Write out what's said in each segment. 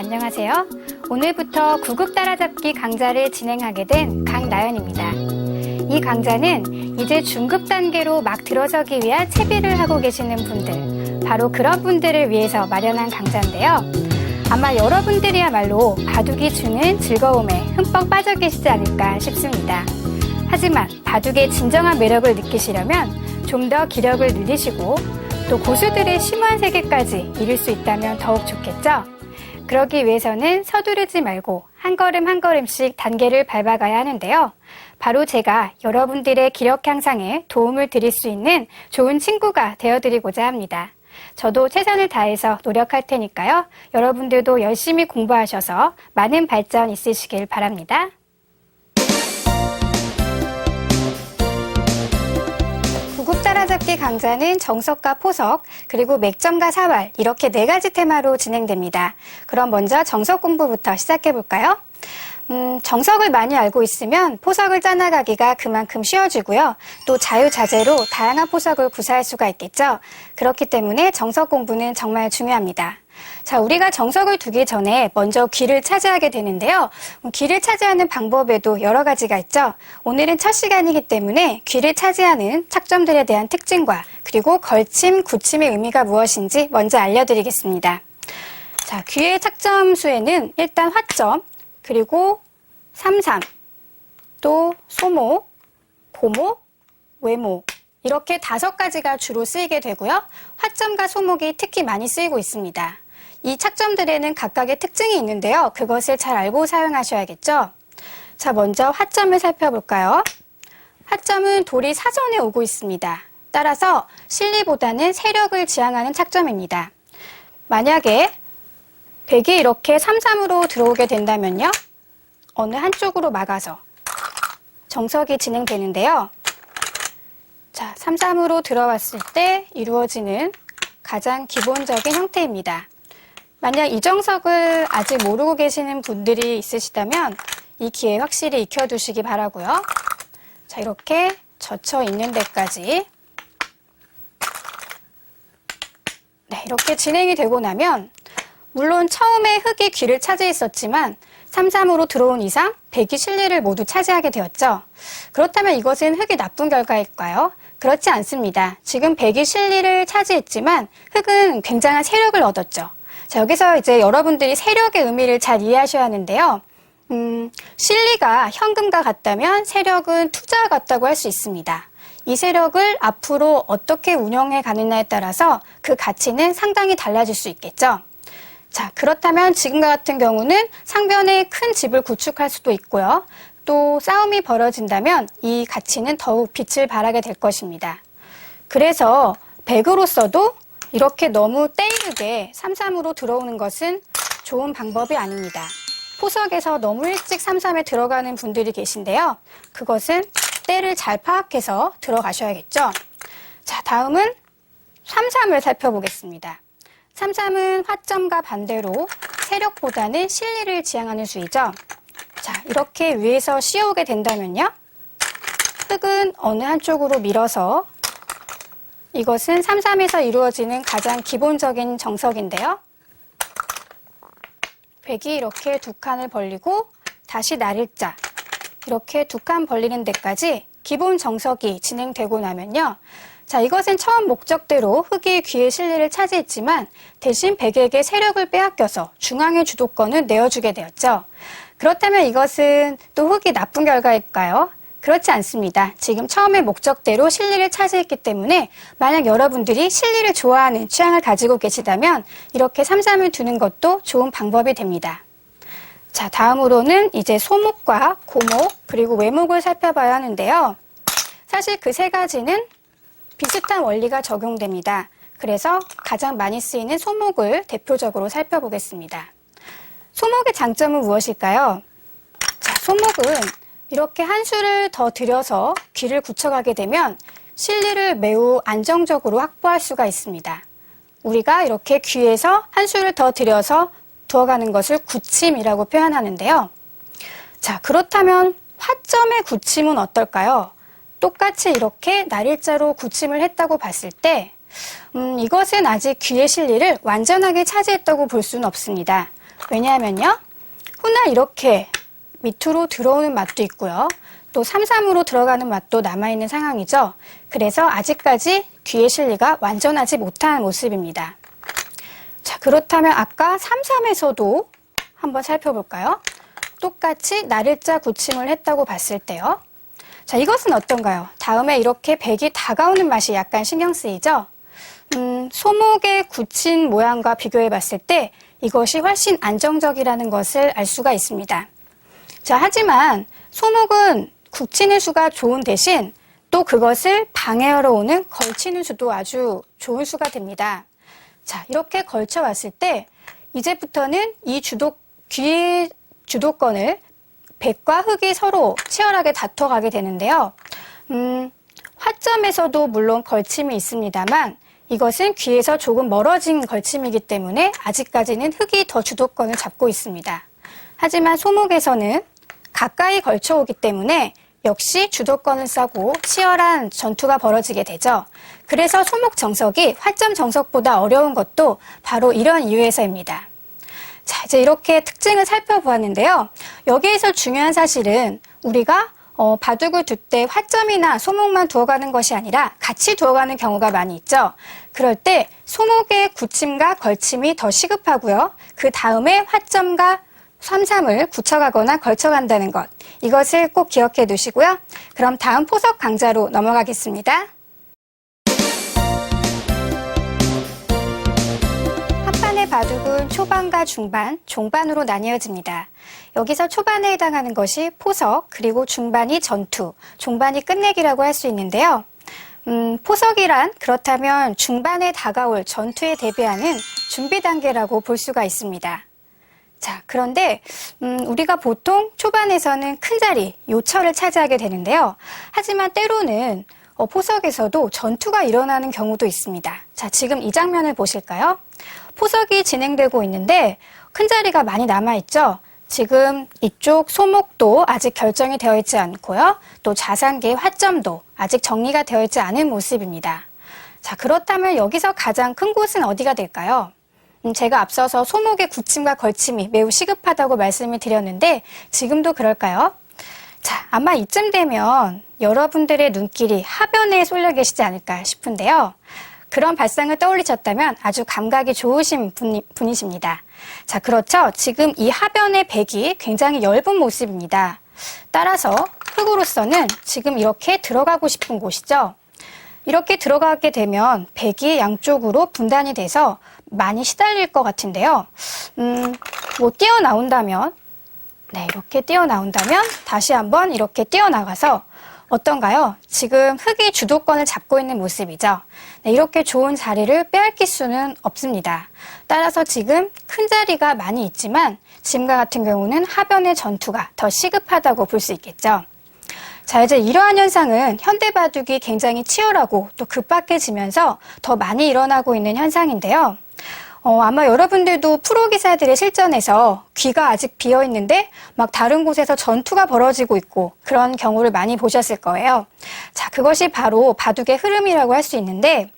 안녕하세요. 오늘부터 구급 따라잡기 강좌를 진행하게 된 강나연입니다. 이 강좌는 이제 중급 단계로 막 들어서기 위한 채비를 하고 계시는 분들, 바로 그런 분들을 위해서 마련한 강좌인데요. 아마 여러분들이야말로 바둑이 주는 즐거움에 흠뻑 빠져 계시지 않을까 싶습니다. 하지만 바둑의 진정한 매력을 느끼시려면 좀 더 기력을 늘리시고 또 고수들의 심오한 세계까지 이룰 수 있다면 더욱 좋겠죠? 그러기 위해서는 서두르지 말고 한 걸음 한 걸음씩 단계를 밟아가야 하는데요. 바로 제가 여러분들의 기력 향상에 도움을 드릴 수 있는 좋은 친구가 되어드리고자 합니다. 저도 최선을 다해서 노력할 테니까요. 여러분들도 열심히 공부하셔서 많은 발전 있으시길 바랍니다. 구급 따라잡기 강좌는 정석과 포석, 그리고 맥점과 사활 이렇게 4가지 테마로 진행됩니다. 그럼 먼저 정석 공부부터 시작해 볼까요? 정석을 많이 알고 있으면 포석을 짜나가기가 그만큼 쉬워지고요. 또 자유자재로 다양한 포석을 구사할 수가 있겠죠. 그렇기 때문에 정석 공부는 정말 중요합니다. 자, 우리가 정석을 두기 전에 먼저 귀를 차지하게 되는데요. 귀를 차지하는 방법에도 여러 가지가 있죠. 오늘은 첫 시간이기 때문에 귀를 차지하는 착점들에 대한 특징과 그리고 걸침, 굳침의 의미가 무엇인지 먼저 알려드리겠습니다. 자, 귀의 착점 수에는 일단 화점, 그리고 삼삼, 또 소목, 고목, 외목 이렇게 5가지가 주로 쓰이게 되고요. 화점과 소목이 특히 많이 쓰이고 있습니다. 이 착점들에는 각각의 특징이 있는데요. 그것을 잘 알고 사용하셔야겠죠. 자, 먼저 화점을 살펴볼까요? 화점은 돌이 사선에 오고 있습니다. 따라서 실리보다는 세력을 지향하는 착점입니다. 만약에 백이 이렇게 삼삼으로 들어오게 된다면요. 어느 한쪽으로 막아서 정석이 진행되는데요. 자, 삼삼으로 들어왔을 때 이루어지는 가장 기본적인 형태입니다. 만약 이 정석을 아직 모르고 계시는 분들이 있으시다면 이 기회 확실히 익혀두시기 바라고요. 자, 이렇게 젖혀 있는 데까지 이렇게 진행이 되고 나면 물론 처음에 흑이 귀를 차지했었지만 삼삼으로 들어온 이상 백이 실리를 모두 차지하게 되었죠. 그렇다면 이것은 흑이 나쁜 결과일까요? 그렇지 않습니다. 지금 백이 실리를 차지했지만 흑은 굉장한 세력을 얻었죠. 자, 여기서 이제 여러분들이 세력의 의미를 잘 이해하셔야 하는데요. 실리가 현금과 같다면 세력은 투자와 같다고 할 수 있습니다. 이 세력을 앞으로 어떻게 운영해 가느냐에 따라서 그 가치는 상당히 달라질 수 있겠죠. 자, 그렇다면 지금과 같은 경우는 상변에 큰 집을 구축할 수도 있고요. 또 싸움이 벌어진다면 이 가치는 더욱 빛을 발하게 될 것입니다. 그래서 백으로서도 이렇게 너무 때이르게 삼삼으로 들어오는 것은 좋은 방법이 아닙니다. 포석에서 너무 일찍 삼삼에 들어가는 분들이 계신데요. 그것은 때를 잘 파악해서 들어가셔야겠죠. 자, 다음은 삼삼을 살펴보겠습니다. 삼삼은 화점과 반대로 세력보다는 실리를 지향하는 수이죠. 자, 이렇게 위에서 씌어오게 된다면요. 흑은 어느 한쪽으로 밀어서 이것은 삼삼에서 이루어지는 가장 기본적인 정석인데요. 백이 이렇게 2칸을 벌리고 다시 날일자 이렇게 2칸 벌리는 데까지 기본 정석이 진행되고 나면요. 자, 이것은 처음 목적대로 흑이 귀의 실리를 차지했지만 대신 백에게 세력을 빼앗겨서 중앙의 주도권을 내어주게 되었죠. 그렇다면 이것은 또 흑이 나쁜 결과일까요? 그렇지 않습니다. 지금 처음에 목적대로 실리를 차지했기 때문에 만약 여러분들이 실리를 좋아하는 취향을 가지고 계시다면 이렇게 삼삼을 두는 것도 좋은 방법이 됩니다. 자, 다음으로는 이제 소목과 고목 그리고 외목을 살펴봐야 하는데요. 사실 그 3가지는 비슷한 원리가 적용됩니다. 그래서 가장 많이 쓰이는 소목을 대표적으로 살펴보겠습니다. 소목의 장점은 무엇일까요? 자, 소목은 이렇게 한 수를 더 들여서 귀를 굳혀가게 되면 실리를 매우 안정적으로 확보할 수가 있습니다. 우리가 이렇게 귀에서 한 수를 더 들여서 두어가는 것을 굳힘이라고 표현하는데요. 자, 그렇다면 화점의 굳힘은 어떨까요? 똑같이 이렇게 날일자로 굳힘을 했다고 봤을 때 이것은 아직 귀의 실리를 완전하게 차지했다고 볼 수는 없습니다. 왜냐하면요. 훗날 이렇게 밑으로 들어오는 맛도 있고요. 또 삼삼으로 들어가는 맛도 남아있는 상황이죠. 그래서 아직까지 귀의 실리가 완전하지 못한 모습입니다. 자, 그렇다면 아까 삼삼에서도 한번 살펴볼까요? 똑같이 나를자 굳힘을 했다고 봤을 때요. 자, 이것은 어떤가요? 다음에 이렇게 백이 다가오는 맛이 약간 신경 쓰이죠? 소목의 굳힌 모양과 비교해 봤을 때 이것이 훨씬 안정적이라는 것을 알 수가 있습니다. 자, 하지만 소목은 굳히는 수가 좋은 대신 또 그것을 방해하러 오는 걸치는 수도 아주 좋은 수가 됩니다. 자, 이렇게 걸쳐 왔을 때 이제부터는 이 귀의 주도권을 백과 흑이 서로 치열하게 다퉈가게 되는데요. 화점에서도 물론 걸침이 있습니다만 이것은 귀에서 조금 멀어진 걸침이기 때문에 아직까지는 흑이 더 주도권을 잡고 있습니다. 하지만 소목에서는 가까이 걸쳐오기 때문에 역시 주도권을 싸고 치열한 전투가 벌어지게 되죠. 그래서 소목 정석이 화점 정석보다 어려운 것도 바로 이런 이유에서입니다. 자, 이제 이렇게 특징을 살펴보았는데요. 여기에서 중요한 사실은 우리가 바둑을 둘 때 화점이나 소목만 두어가는 것이 아니라 같이 두어가는 경우가 많이 있죠. 그럴 때 소목의 굳힘과 걸침이 더 시급하고요. 그 다음에 화점과 삼삼을 굳혀가거나 걸쳐간다는 것. 이것을 꼭 기억해 두시고요. 그럼 다음 포석 강좌로 넘어가겠습니다. 합판의 바둑은 초반과 중반, 종반으로 나뉘어집니다. 여기서 초반에 해당하는 것이 포석, 그리고 중반이 전투, 종반이 끝내기라고 할 수 있는데요. 포석이란 그렇다면 중반에 다가올 전투에 대비하는 준비 단계라고 볼 수가 있습니다. 자, 그런데 우리가 보통 초반에서는 큰 자리, 요철을 차지하게 되는데요. 하지만 때로는 포석에서도 전투가 일어나는 경우도 있습니다. 자, 지금 이 장면을 보실까요? 포석이 진행되고 있는데 큰 자리가 많이 남아있죠? 지금 이쪽 소목도 아직 결정이 되어 있지 않고요. 또 좌상계의 화점도 아직 정리가 되어 있지 않은 모습입니다. 자, 그렇다면 여기서 가장 큰 곳은 어디가 될까요? 제가 앞서서 소목의 굳힘과 걸침이 매우 시급하다고 말씀을 드렸는데 지금도 그럴까요? 자, 아마 이쯤 되면 여러분들의 눈길이 하변에 쏠려 계시지 않을까 싶은데요. 그런 발상을 떠올리셨다면 아주 감각이 좋으신 분이십니다. 자, 그렇죠. 지금 이 하변의 백이 굉장히 엷은 모습입니다. 따라서 흑으로서는 지금 이렇게 들어가고 싶은 곳이죠. 이렇게 들어가게 되면 백이 양쪽으로 분단이 돼서 많이 시달릴 것 같은데요. 뭐 뛰어나온다면, 네, 이렇게 뛰어나온다면 다시 한번 이렇게 뛰어나가서 어떤가요? 지금 흑이 주도권을 잡고 있는 모습이죠. 네, 이렇게 좋은 자리를 빼앗길 수는 없습니다. 따라서 지금 큰 자리가 많이 있지만 지금과 같은 경우는 하변의 전투가 더 시급하다고 볼 수 있겠죠. 자, 이제 이러한 현상은 현대 바둑이 굉장히 치열하고 또 급박해지면서 더 많이 일어나고 있는 현상인데요. 아마 여러분들도 프로 기사들의 실전에서 귀가 아직 비어 있는데 막 다른 곳에서 전투가 벌어지고 있고 그런 경우를 많이 보셨을 거예요. 자, 그것이 바로 바둑의 흐름이라고 할 수 있는데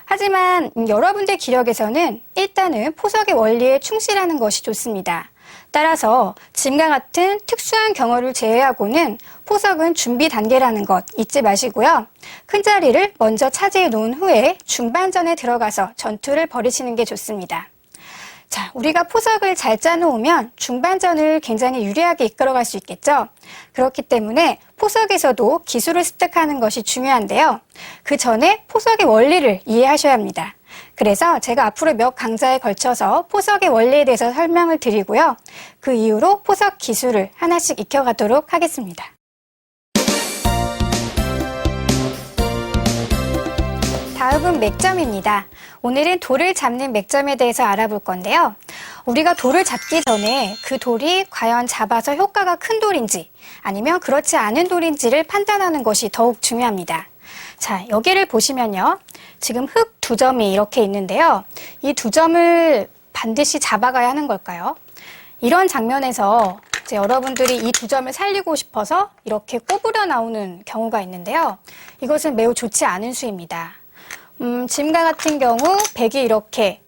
하지만 여러분들 기력에서는 일단은 포석의 원리에 충실하는 것이 좋습니다. 따라서 지금과 같은 특수한 경우를 제외하고는 포석은 준비 단계라는 것 잊지 마시고요. 큰 자리를 먼저 차지해 놓은 후에 중반전에 들어가서 전투를 벌이시는 게 좋습니다. 자, 우리가 포석을 잘 짜놓으면 중반전을 굉장히 유리하게 이끌어갈 수 있겠죠. 그렇기 때문에 포석에서도 기술을 습득하는 것이 중요한데요. 그 전에 포석의 원리를 이해하셔야 합니다. 그래서 제가 앞으로 몇 강좌에 걸쳐서 포석의 원리에 대해서 설명을 드리고요. 그 이후로 포석 기술을 하나씩 익혀가도록 하겠습니다. 다음은 맥점입니다. 오늘은 돌을 잡는 맥점에 대해서 알아볼 건데요. 우리가 돌을 잡기 전에 그 돌이 과연 잡아서 효과가 큰 돌인지 아니면 그렇지 않은 돌인지를 판단하는 것이 더욱 중요합니다. 자, 여기를 보시면요. 지금 흑 두 점이 이렇게 있는데요. 이 두 점을 반드시 잡아가야 하는 걸까요? 이런 장면에서 이제 여러분들이 이 두 점을 살리고 싶어서 이렇게 꼬부려 나오는 경우가 있는데요. 이것은 매우 좋지 않은 수입니다. 지금과 같은 경우 백이 이렇게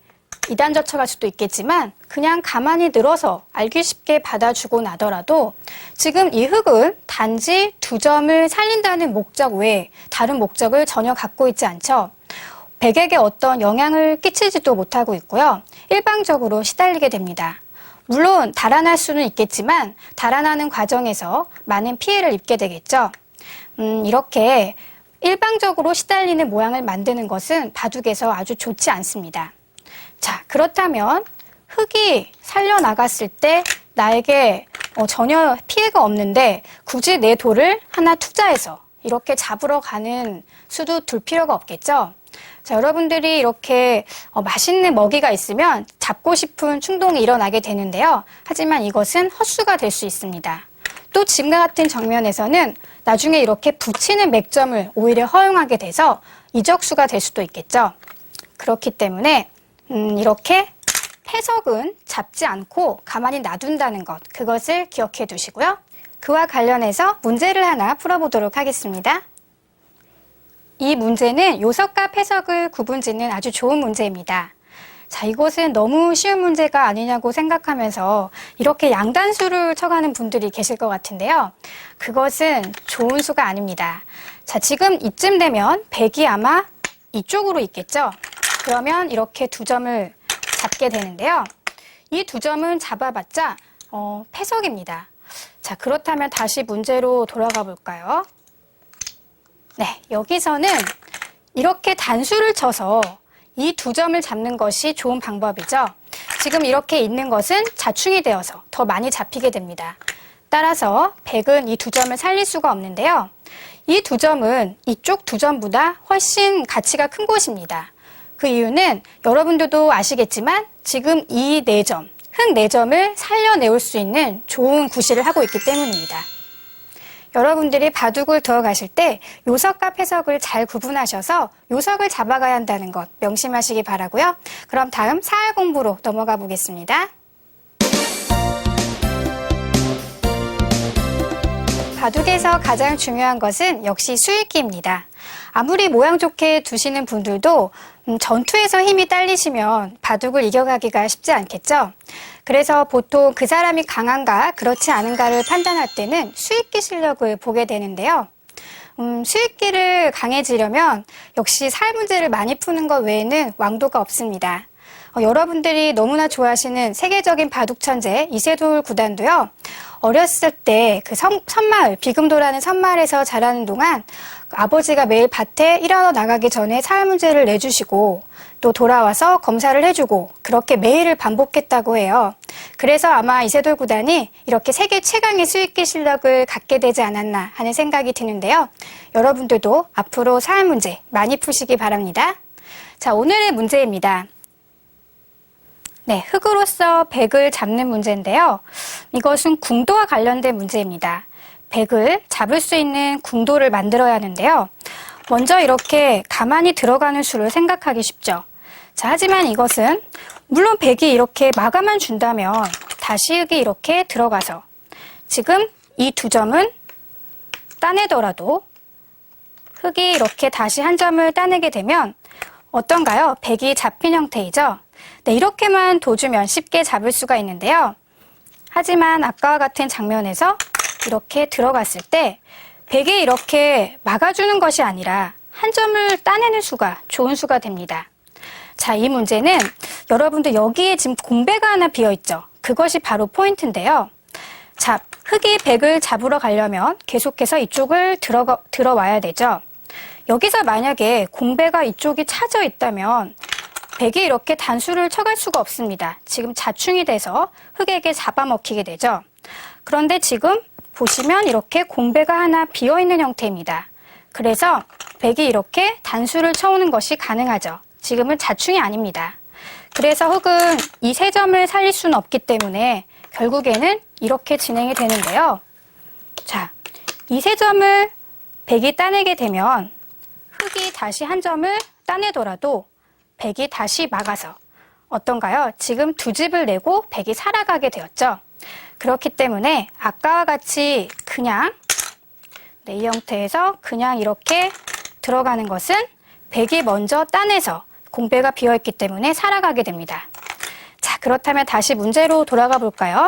이단 젖혀갈 수도 있겠지만 그냥 가만히 늘어서 알기 쉽게 받아주고 나더라도 지금 이 흙은 단지 두 점을 살린다는 목적 외에 다른 목적을 전혀 갖고 있지 않죠. 백에게 어떤 영향을 끼치지도 못하고 있고요. 일방적으로 시달리게 됩니다. 물론 달아날 수는 있겠지만 달아나는 과정에서 많은 피해를 입게 되겠죠. 이렇게 일방적으로 시달리는 모양을 만드는 것은 바둑에서 아주 좋지 않습니다. 자, 그렇다면 흙이 살려나갔을 때 나에게 전혀 피해가 없는데 굳이 내 돌을 하나 투자해서 이렇게 잡으러 가는 수도 둘 필요가 없겠죠. 자, 여러분들이 이렇게 맛있는 먹이가 있으면 잡고 싶은 충동이 일어나게 되는데요. 하지만 이것은 헛수가 될 수 있습니다. 또 지금과 같은 정면에서는 나중에 이렇게 붙이는 맥점을 오히려 허용하게 돼서 이적수가 될 수도 있겠죠. 그렇기 때문에 이렇게 패석은 잡지 않고 가만히 놔둔다는 것, 그것을 기억해 두시고요. 그와 관련해서 문제를 하나 풀어보도록 하겠습니다. 이 문제는 요석과 패석을 구분짓는 아주 좋은 문제입니다. 자, 이것은 너무 쉬운 문제가 아니냐고 생각하면서 이렇게 양단수를 쳐가는 분들이 계실 것 같은데요. 그것은 좋은 수가 아닙니다. 자, 지금 이쯤 되면 백이 아마 이쪽으로 있겠죠. 그러면 이렇게 두 점을 잡게 되는데요. 이 두 점은 잡아봤자 패석입니다. 자, 그렇다면 다시 문제로 돌아가 볼까요? 네, 여기서는 이렇게 단수를 쳐서 이 두 점을 잡는 것이 좋은 방법이죠. 지금 이렇게 있는 것은 자충이 되어서 더 많이 잡히게 됩니다. 따라서 백은 이 두 점을 살릴 수가 없는데요. 이 두 점은 이쪽 두 점보다 훨씬 가치가 큰 곳입니다. 그 이유는 여러분들도 아시겠지만 지금 이 네 점, 흙 네 점을 살려내올 수 있는 좋은 구실을 하고 있기 때문입니다. 여러분들이 바둑을 두어 가실 때 요석과 패석을 잘 구분하셔서 요석을 잡아가야 한다는 것 명심하시기 바라고요. 그럼 다음 사활 공부로 넘어가 보겠습니다. 바둑에서 가장 중요한 것은 역시 수익기입니다. 아무리 모양 좋게 두시는 분들도 전투에서 힘이 딸리시면 바둑을 이겨가기가 쉽지 않겠죠. 그래서 보통 그 사람이 강한가 그렇지 않은가를 판단할 때는 수익기 실력을 보게 되는데요. 수익기를 강해지려면 역시 살 문제를 많이 푸는 것 외에는 왕도가 없습니다. 여러분들이 너무나 좋아하시는 세계적인 바둑 천재 이세돌 구단도요. 어렸을 때 그 선마을, 비금도라는 선마을에서 자라는 동안 아버지가 매일 밭에 일하러 나가기 전에 사활 문제를 내주시고 또 돌아와서 검사를 해주고 그렇게 매일을 반복했다고 해요. 그래서 아마 이세돌 구단이 이렇게 세계 최강의 수익기 실력을 갖게 되지 않았나 하는 생각이 드는데요. 여러분들도 앞으로 사활 문제 많이 푸시기 바랍니다. 자, 오늘의 문제입니다. 네, 흙으로서 백을 잡는 문제인데요. 이것은 궁도와 관련된 문제입니다. 백을 잡을 수 있는 궁도를 만들어야 하는데요. 먼저 이렇게 가만히 들어가는 수를 생각하기 쉽죠. 자, 하지만 이것은 물론 백이 이렇게 막아만 준다면 다시 흙이 이렇게 들어가서 지금 이 두 점은 따내더라도 흙이 이렇게 다시 한 점을 따내게 되면 어떤가요? 백이 잡힌 형태이죠. 네, 이렇게만 둬주면 쉽게 잡을 수가 있는데요. 하지만 아까와 같은 장면에서 이렇게 들어갔을 때 백이 이렇게 막아주는 것이 아니라 한 점을 따내는 수가 좋은 수가 됩니다. 자, 이 문제는 여러분들 여기에 지금 공배가 하나 비어있죠. 그것이 바로 포인트인데요. 자, 흙이 백을 잡으러 가려면 계속해서 이쪽을 들어와야 되죠. 여기서 만약에 공배가 이쪽이 차져 있다면 백이 이렇게 단수를 쳐갈 수가 없습니다. 지금 자충이 돼서 흙에게 잡아먹히게 되죠. 그런데 지금 보시면 이렇게 공배가 하나 비어있는 형태입니다. 그래서 백이 이렇게 단수를 쳐오는 것이 가능하죠. 지금은 자충이 아닙니다. 그래서 흙은 이 세 점을 살릴 수는 없기 때문에 결국에는 이렇게 진행이 되는데요. 자, 이 세 점을 백이 따내게 되면 흙이 다시 한 점을 따내더라도 백이 다시 막아서 어떤가요? 지금 두 집을 내고 백이 살아가게 되었죠. 그렇기 때문에 아까와 같이 그냥 이 형태에서 그냥 이렇게 들어가는 것은 백이 먼저 따내서 공배가 비어있기 때문에 살아가게 됩니다. 자, 그렇다면 다시 문제로 돌아가 볼까요?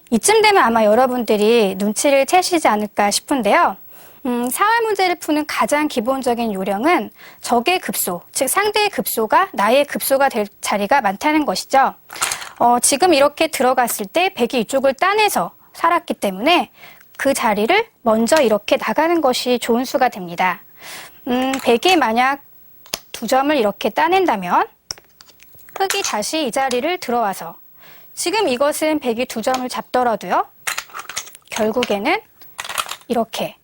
이쯤 되면 아마 여러분들이 눈치를 채시지 않을까 싶은데요. 사활 문제를 푸는 가장 기본적인 요령은 적의 급소, 즉 상대의 급소가 나의 급소가 될 자리가 많다는 것이죠. 지금 이렇게 들어갔을 때 백이 이쪽을 따내서 살았기 때문에 그 자리를 먼저 이렇게 나가는 것이 좋은 수가 됩니다. 백이 만약 2점을 이렇게 따낸다면 흑이 다시 이 자리를 들어와서 지금 이것은 백이 2점을 잡더라도요. 결국에는 이렇게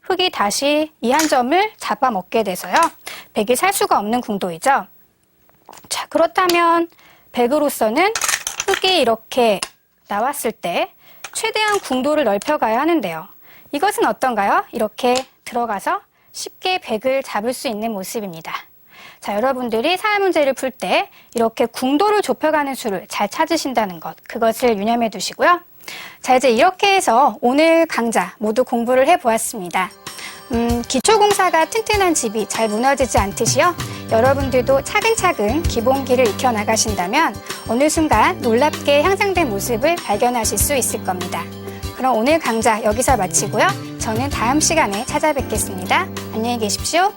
흑이 다시 이 한 점을 잡아먹게 돼서요. 백이 살 수가 없는 궁도이죠. 자, 그렇다면 백으로서는 흑이 이렇게 나왔을 때 최대한 궁도를 넓혀가야 하는데요. 이것은 어떤가요? 이렇게 들어가서 쉽게 백을 잡을 수 있는 모습입니다. 자, 여러분들이 사활 문제를 풀 때 이렇게 궁도를 좁혀가는 수를 잘 찾으신다는 것, 그것을 유념해 두시고요. 자, 이제 이렇게 해서 오늘 강좌 모두 공부를 해보았습니다. 기초공사가 튼튼한 집이 잘 무너지지 않듯이요. 여러분들도 차근차근 기본기를 익혀나가신다면 어느 순간 놀랍게 향상된 모습을 발견하실 수 있을 겁니다. 그럼 오늘 강좌 여기서 마치고요. 저는 다음 시간에 찾아뵙겠습니다. 안녕히 계십시오.